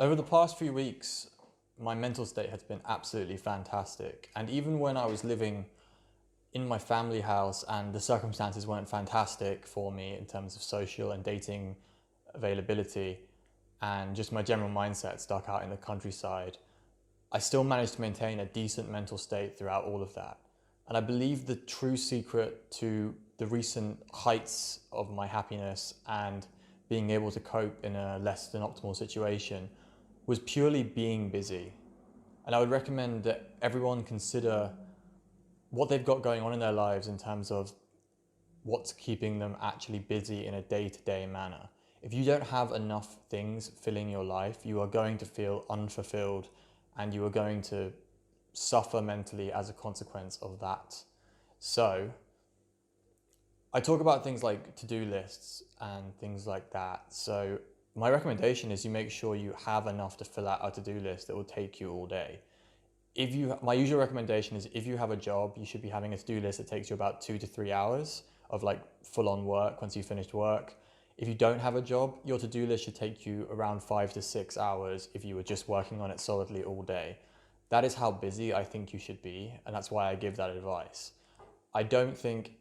Over the past few weeks, my mental state has been absolutely fantastic. And even when I was living in my family house and the circumstances weren't fantastic for me in terms of social and dating availability and just my general mindset stuck out in the countryside, I still managed to maintain a decent mental state throughout all of that. And I believe the true secret to the recent heights of my happiness and being able to cope in a less than optimal situation was purely being busy. And I would recommend that everyone consider what they've got going on in their lives in terms of what's keeping them actually busy in a day-to-day manner. If you don't have enough things filling your life, you are going to feel unfulfilled and you are going to suffer mentally as a consequence of that. So I talk about things like to-do lists and things like that. So my recommendation is you make sure you have enough to fill out a to-do list that will take you all day. My usual recommendation is if you have a job, you should be having a to-do list that takes you about 2 to 3 hours of like full-on work once you've finished work. If you don't have a job, your to-do list should take you around 5 to 6 hours if you were just working on it solidly all day. That is how busy I think you should be, and that's why I give that advice. I don't think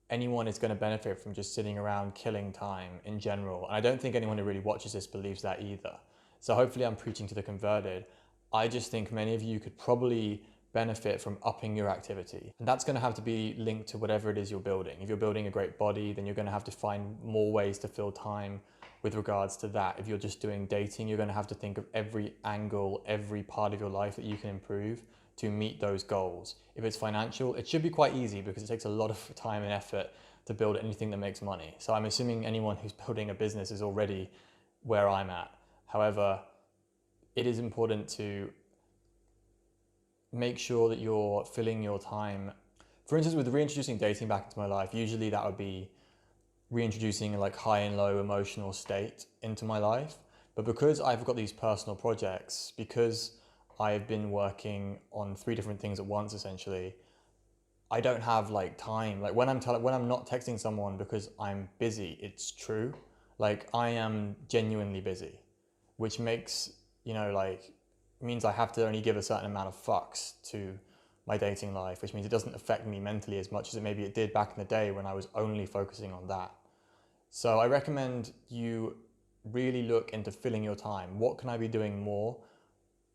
anyone is going to benefit from just sitting around killing time in general. And I don't think anyone who really watches this believes that either. So hopefully I'm preaching to the converted. I just think many of you could probably benefit from upping your activity. And that's going to have to be linked to whatever it is you're building. If you're building a great body, then you're going to have to find more ways to fill time with regards to that. If you're just doing dating, you're going to have to think of every angle, every part of your life that you can improve to meet those goals. If it's financial, it should be quite easy because it takes a lot of time and effort to build anything that makes money. So I'm assuming anyone who's building a business is already where I'm at. However, it is important to make sure that you're filling your time. For instance, with reintroducing dating back into my life, usually that would be reintroducing like high and low emotional state into my life. But because I've got these personal projects, because I've been working on 3 different things at once, essentially, I don't have like time. Like when I'm not texting someone because I'm busy, it's true. Like I am genuinely busy, which makes, means I have to only give a certain amount of fucks to my dating life, which means it doesn't affect me mentally as much as maybe it did back in the day when I was only focusing on that. So I recommend you really look into filling your time. What can I be doing more?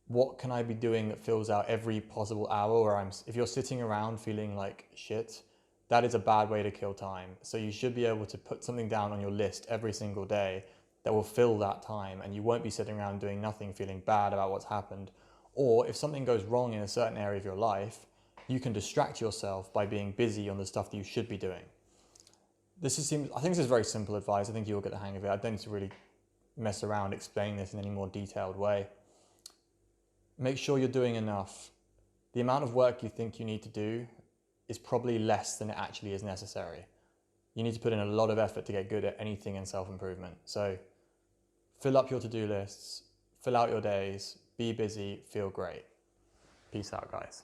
What can I be doing that fills out every possible hour where if you're sitting around feeling like shit, that is a bad way to kill time. So you should be able to put something down on your list every single day that will fill that time, and you won't be sitting around doing nothing feeling bad about what's happened. Or if something goes wrong in a certain area of your life, you can distract yourself by being busy on the stuff that you should be doing. I think this is very simple advice. I think you'll get the hang of it. I don't need to really mess around explaining this in any more detailed way. Make sure you're doing enough. The amount of work you think you need to do is probably less than it actually is necessary. You need to put in a lot of effort to get good at anything in self-improvement. So fill up your to-do lists, fill out your days, be busy, feel great. Peace out, guys.